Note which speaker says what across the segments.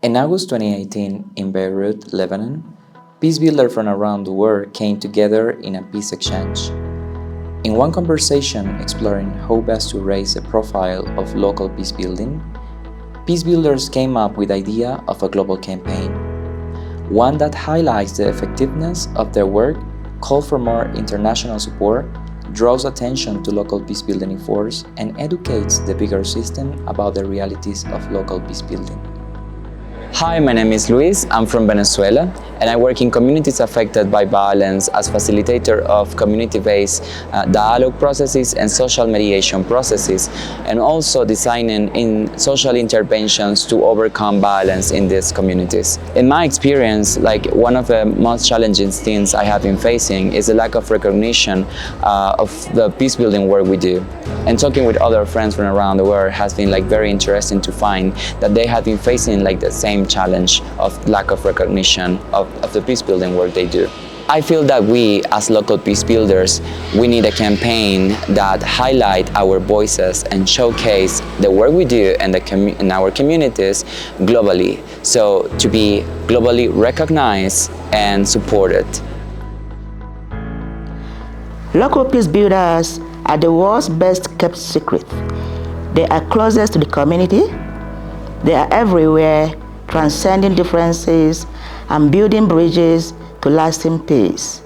Speaker 1: In August 2018, in Beirut, Lebanon, peacebuilders from around the world came together in a peace exchange. In one conversation exploring how best to raise the profile of local peacebuilding, peacebuilders came up with the idea of a global campaign, one that highlights the effectiveness of their work, calls for more international support, draws attention to local peacebuilding efforts, and educates the bigger system about the realities of local peacebuilding.
Speaker 2: Hi, my name is Luis. I'm from Venezuela, and I work in communities affected by violence as facilitator of community-based dialogue processes and social mediation processes, and also designing in social interventions to overcome violence in these communities. In my experience, one of the most challenging things I have been facing is the lack of recognition of the peace-building work we do. And talking with other friends from around the world has been very interesting to find that they have been facing the same challenge of lack of recognition of the peace building work they do. I feel that we as local peace builders, we need a campaign that highlight our voices and showcase the work we do in our communities globally, so to be globally recognized and supported.
Speaker 3: Local peace builders are the world's best kept secret. They are closest to the community. They are everywhere, transcending differences and building bridges to lasting peace.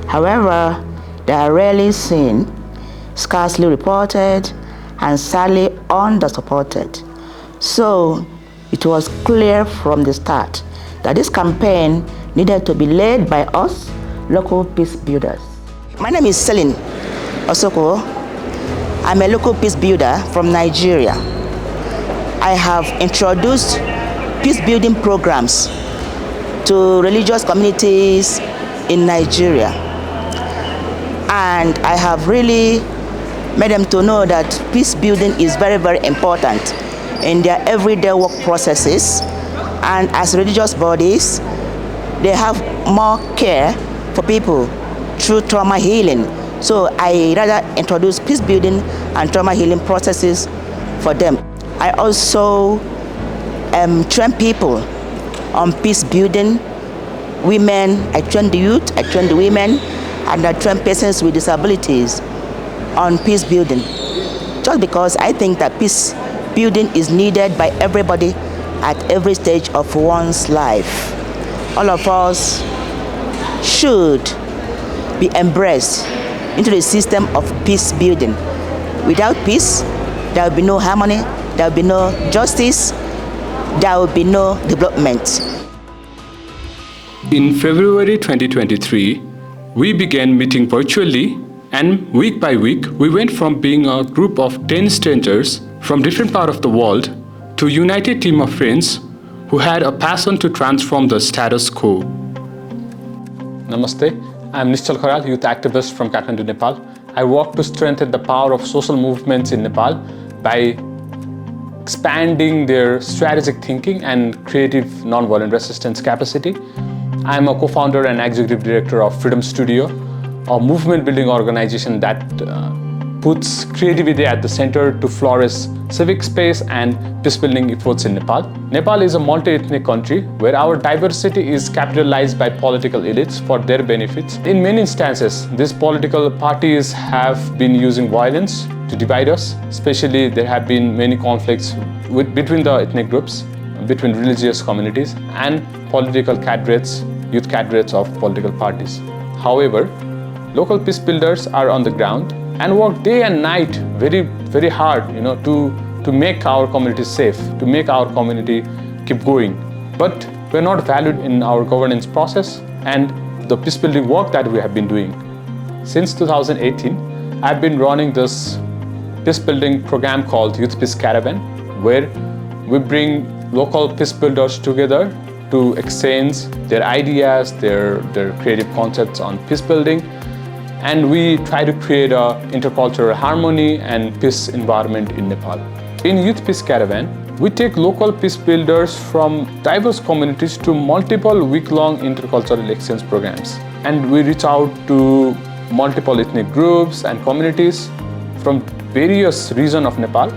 Speaker 3: However, they are rarely seen, scarcely reported, and sadly under-supported. So, it was clear from the start that this campaign needed to be led by us, local peace builders. My name is Celine Osoko. I'm a local peace builder from Nigeria. I have introduced peace building programs to religious communities in Nigeria. And I have really made them to know that peace building is very, very important in their everyday work processes. And as religious bodies, they have more care for people through trauma healing. So I rather introduce peace building and trauma healing processes for them. I also train people on peace building, women, I train the youth, I train the women, and I train persons with disabilities on peace building. Just because I think that peace building is needed by everybody at every stage of one's life. All of us should be embraced into the system of peace building. Without peace, there will be no harmony, there will be no justice, there will be no development.
Speaker 4: In February 2023, we began meeting virtually, and week by week, we went from being a group of 10 strangers from different parts of the world to a united team of friends who had a passion to transform the status quo.
Speaker 5: Namaste, I'm Nischal Kharal, youth activist from Kathmandu, Nepal. I work to strengthen the power of social movements in Nepal by expanding their strategic thinking and creative nonviolent resistance capacity. I'm a co-founder and executive director of Freedom Studio, a movement building organization that puts creativity at the center to flourish civic space and peace building efforts in Nepal. Nepal is a multi-ethnic country where our diversity is capitalized by political elites for their benefits. In many instances, these political parties have been using violence to divide us. Especially, there have been many conflicts between the ethnic groups, between religious communities and political cadres, youth cadres of political parties. However, local peace builders are on the ground and work day and night very, very hard, to make our community safe, to make our community keep going. But we're not valued in our governance process and the peace building work that we have been doing. Since 2018, I've been running this peace building program called Youth Peace Caravan, where we bring local peace builders together to exchange their ideas, their creative concepts on peace building, and we try to create a intercultural harmony and peace environment in Nepal. In Youth Peace Caravan, we take local peace builders from diverse communities to multiple week-long intercultural exchange programs. And we reach out to multiple ethnic groups and communities from various regions of Nepal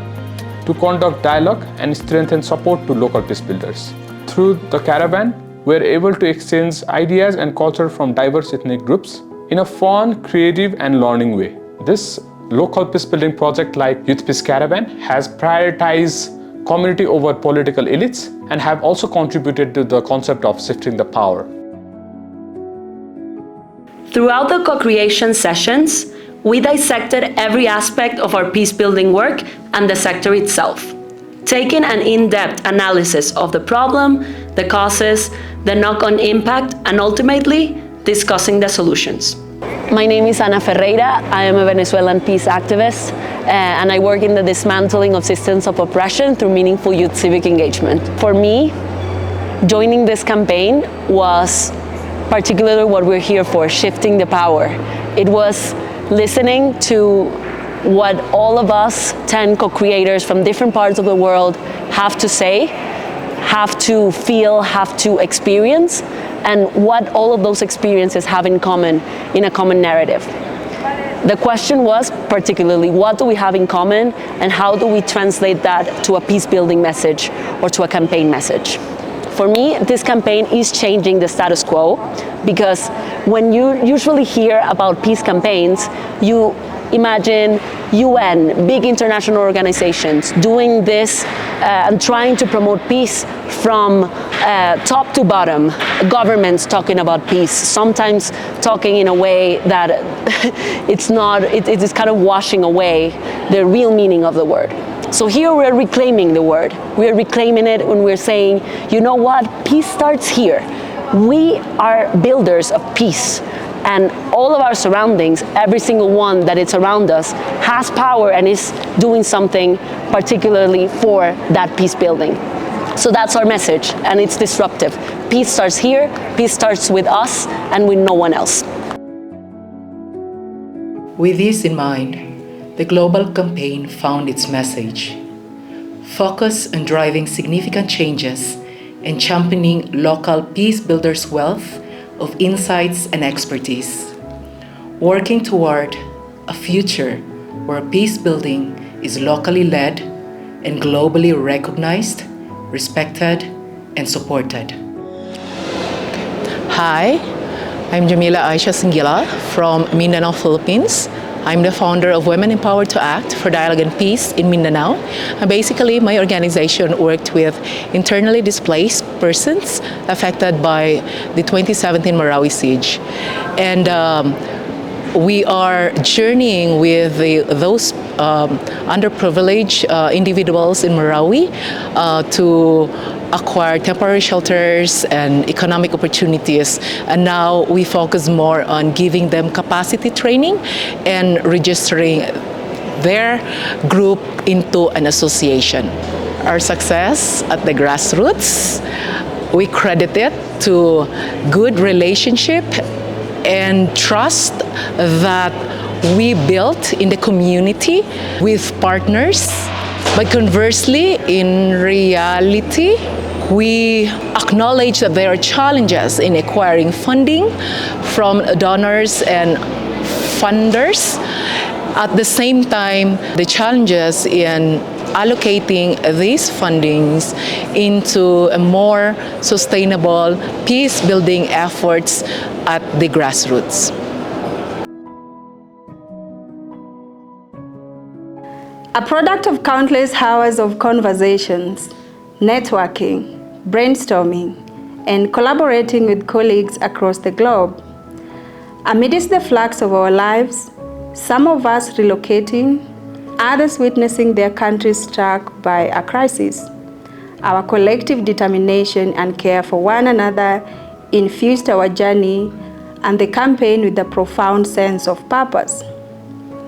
Speaker 5: to conduct dialogue and strengthen support to local peace builders. through the caravan, we're able to exchange ideas and culture from diverse ethnic groups in a fun, creative, and learning way. This local peace building project like Youth Peace Caravan has prioritized community over political elites and have also contributed to the concept of shifting the power.
Speaker 6: Throughout the co-creation sessions, we dissected every aspect of our peace-building work and the sector itself, taking an in-depth analysis of the problem, the causes, the knock-on impact, and ultimately, discussing the solutions.
Speaker 7: My name is Ana Ferreira. I am a Venezuelan peace activist, and I work in the dismantling of systems of oppression through meaningful youth civic engagement. For me, joining this campaign was particularly what we're here for, shifting the power. It was listening to what all of us 10 co-creators from different parts of the world have to say, have to feel, have to experience, and what all of those experiences have in common in a common narrative. The question was particularly, what do we have in common and how do we translate that to a peace-building message or to a campaign message? For me, this campaign is changing the status quo, because when you usually hear about peace campaigns, you imagine UN, big international organizations doing this and trying to promote peace from top to bottom. Governments talking about peace, sometimes talking in a way that it is kind of washing away the real meaning of the word. So here we're reclaiming the word. We're reclaiming it when we're saying, you know what, peace starts here. We are builders of peace. And all of our surroundings, every single one that is around us, has power and is doing something particularly for that peace building. So that's our message, and it's disruptive. Peace starts here, peace starts with us and with no one else.
Speaker 8: With this in mind, the global campaign found its message: focus on driving significant changes and championing local peace builders' wealth of insights and expertise, working toward a future where peace building is locally led and globally recognized, respected, and supported.
Speaker 9: Hi, I'm Jamila Aisha Singila from Mindanao, Philippines. I'm the founder of Women Empowered to Act for Dialogue and Peace in Mindanao. And basically, my organization worked with internally displaced persons affected by the 2017 Marawi siege. And we are journeying with those underprivileged individuals in Marawi to acquire temporary shelters and economic opportunities. And now we focus more on giving them capacity training and registering their group into an association. Our success at the grassroots, we credit it to good relationship and trust that we built in the community with partners. But conversely, in reality, we acknowledge that there are challenges in acquiring funding from donors and funders. At the same time, the challenges in allocating these fundings into a more sustainable peace-building efforts at the grassroots.
Speaker 10: A product of countless hours of conversations, networking, brainstorming, and collaborating with colleagues across the globe. Amidst the flux of our lives, some of us relocating, others witnessing their countries struck by a crisis, our collective determination and care for one another infused our journey and the campaign with a profound sense of purpose.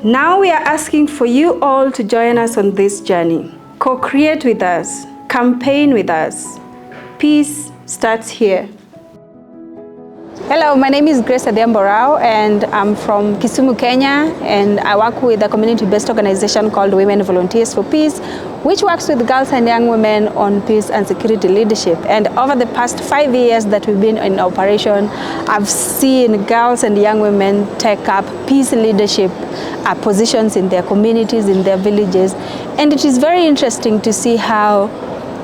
Speaker 10: Now we are asking for you all to join us on this journey. Co-create with us, campaign with us. Peace starts here.
Speaker 11: Hello, my name is Grace Adhiamborao and I'm from Kisumu, Kenya, and I work with a community-based organization called Women Volunteers for Peace, which works with girls and young women on peace and security leadership. And over the past 5 years that we've been in operation, I've seen girls and young women take up peace leadership positions in their communities, in their villages. And it is very interesting to see how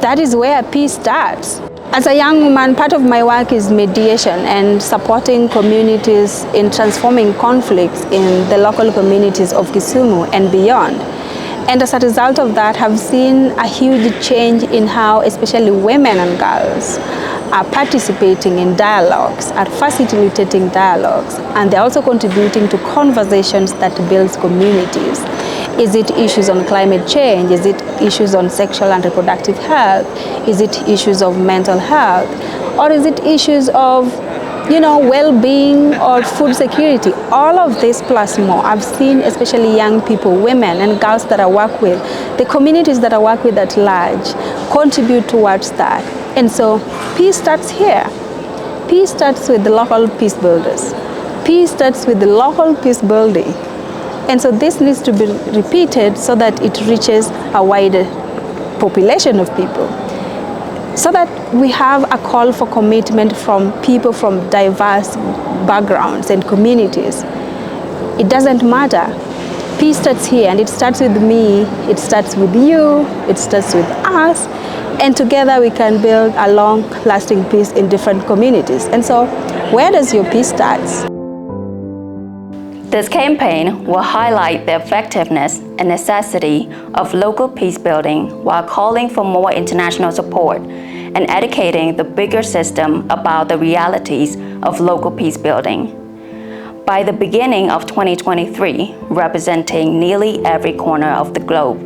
Speaker 11: that is where peace starts. As a young woman, part of my work is mediation and supporting communities in transforming conflicts in the local communities of Kisumu and beyond. And as a result of that, I've seen a huge change in how especially women and girls are participating in dialogues, are facilitating dialogues, and they're also contributing to conversations that build communities. Is it issues on climate change? Is it issues on sexual and reproductive health? Is it issues of mental health? Or is it issues of, well-being or food security? All of this plus more. I've seen especially young people, women and girls that I work with, the communities that I work with at large, contribute towards that. And so peace starts here. Peace starts with the local peace builders. Peace starts with the local peace building. And so this needs to be repeated so that it reaches a wider population of people, so that we have a call for commitment from people from diverse backgrounds and communities. It doesn't matter. Peace starts here, and it starts with me, it starts with you, it starts with us, and together we can build a long-lasting peace in different communities. And so, where does your peace start?
Speaker 12: This campaign will highlight the effectiveness and necessity of local peace building while calling for more international support and educating the bigger system about the realities of local peace building. By the beginning of 2023, representing nearly every corner of the globe,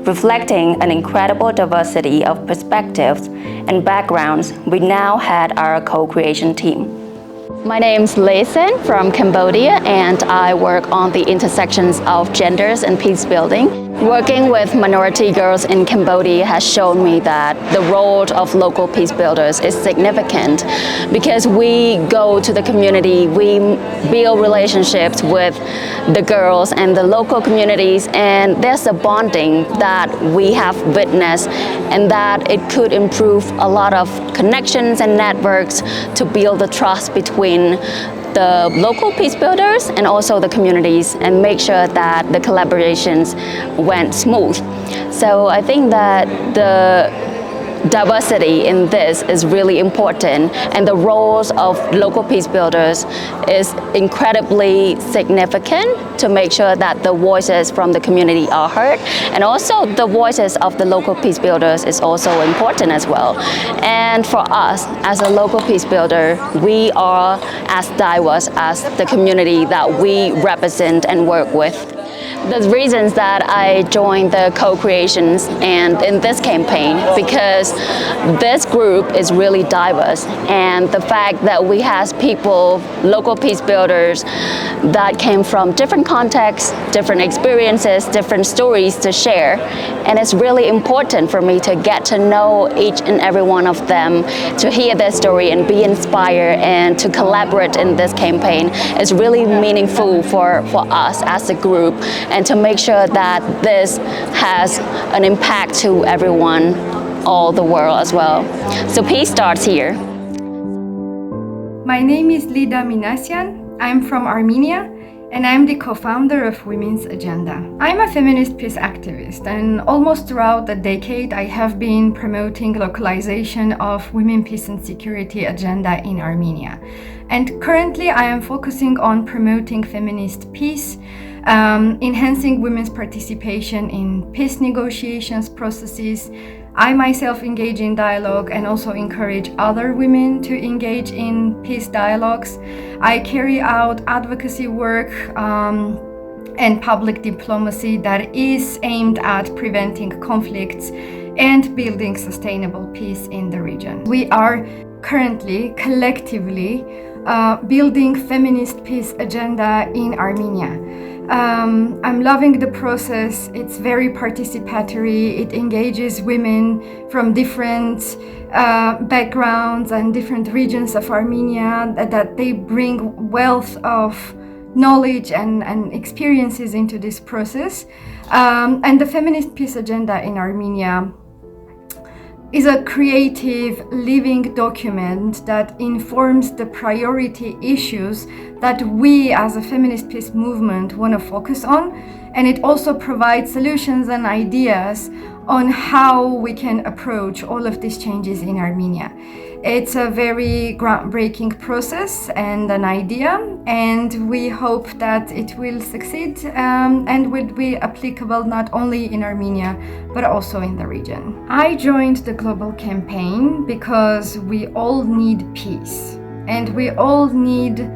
Speaker 12: reflecting an incredible diversity of perspectives and backgrounds, we now had our co-creation team.
Speaker 13: My name's Lê Sen from Cambodia, and I work on the intersections of genders and peace building. Working with minority girls in Cambodia has shown me that the role of local peace builders is significant because we go to the community, we build relationships with the girls and the local communities, and there's a bonding that we have witnessed, and that it could improve a lot of connections and networks to build the trust between the local peace builders and also the communities, and make sure that the collaborations went smooth. So I think that the diversity in this is really important, and the roles of local peace builders is incredibly significant to make sure that the voices from the community are heard, and also the voices of the local peace builders is also important as well. And for us as a local peace builder, we are as diverse as the community that we represent and work with. The reasons that I joined the co-creations and in this campaign, because this group is really diverse, and the fact that we have people, local peace builders, that came from different contexts, different experiences, different stories to share, and it's really important for me to get to know each and every one of them, to hear their story and be inspired, and to collaborate in this campaign is really meaningful for us as a group, and to make sure that this has an impact to everyone, all the world as well. So peace starts here.
Speaker 14: My name is Lida Minasyan. I'm from Armenia, and I'm the co-founder of Women's Agenda. I'm a feminist peace activist, and almost throughout the decade I have been promoting localization of women, peace and security agenda in Armenia. And currently I am focusing on promoting feminist peace, enhancing women's participation in peace negotiations processes. I myself engage in dialogue and also encourage other women to engage in peace dialogues. I carry out advocacy work and public diplomacy that is aimed at preventing conflicts and building sustainable peace in the region. We are currently collectively building feminist peace agenda in Armenia. I'm loving the process. It's very participatory. It engages women from different backgrounds and different regions of Armenia, that they bring wealth of knowledge and experiences into this process. And the feminist peace agenda in Armenia is a creative, living document that informs the priority issues that we as a feminist peace movement want to focus on, and it also provides solutions and ideas on how we can approach all of these changes in Armenia. It's a very groundbreaking process and an idea, and we hope that it will succeed and will be applicable not only in Armenia but also in the region. I joined the global campaign because we all need peace, and we all need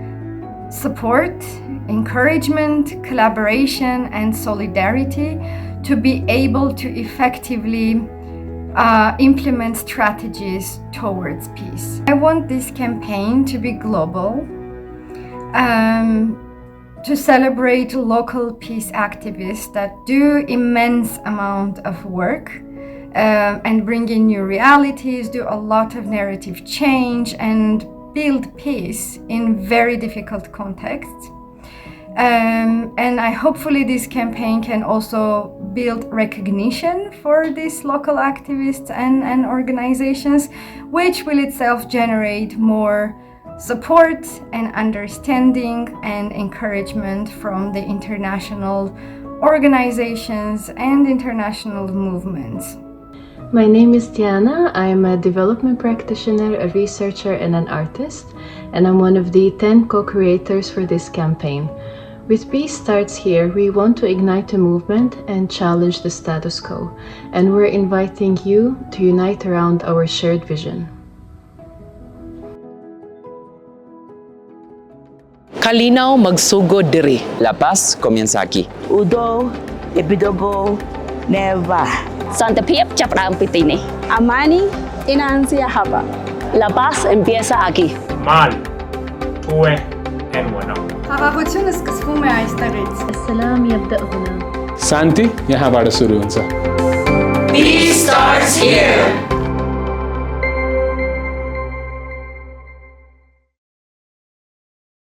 Speaker 14: support, encouragement, collaboration, and solidarity to be able to effectively implement strategies towards peace. I want this campaign to be global, to celebrate local peace activists that do immense amount of work and bring in new realities, do a lot of narrative change, and build peace in very difficult contexts. And hopefully this campaign can also build recognition for these local activists and organizations, which will itself generate more support and understanding and encouragement from the international organizations and international movements.
Speaker 15: My name is Diana. I'm a development practitioner, a researcher, and an artist, and I'm one of the 10 co-creators for this campaign. With Peace Starts Here, we want to ignite a movement and challenge the status quo, and we're inviting you to unite around our shared vision.
Speaker 9: Kalinaw magsugod diri.
Speaker 2: La paz comienza aquí.
Speaker 3: Udo, epidogo, never.
Speaker 13: Santa Pia chapram pitini.
Speaker 11: Amani inaanzia hapa.
Speaker 7: La paz empieza aquí.
Speaker 16: Mal, tuwe, and wano.
Speaker 15: السلام يبدأ هنا.
Speaker 5: शान्ति यहाँबाट सुरु हुन्छ.
Speaker 17: Peace starts here.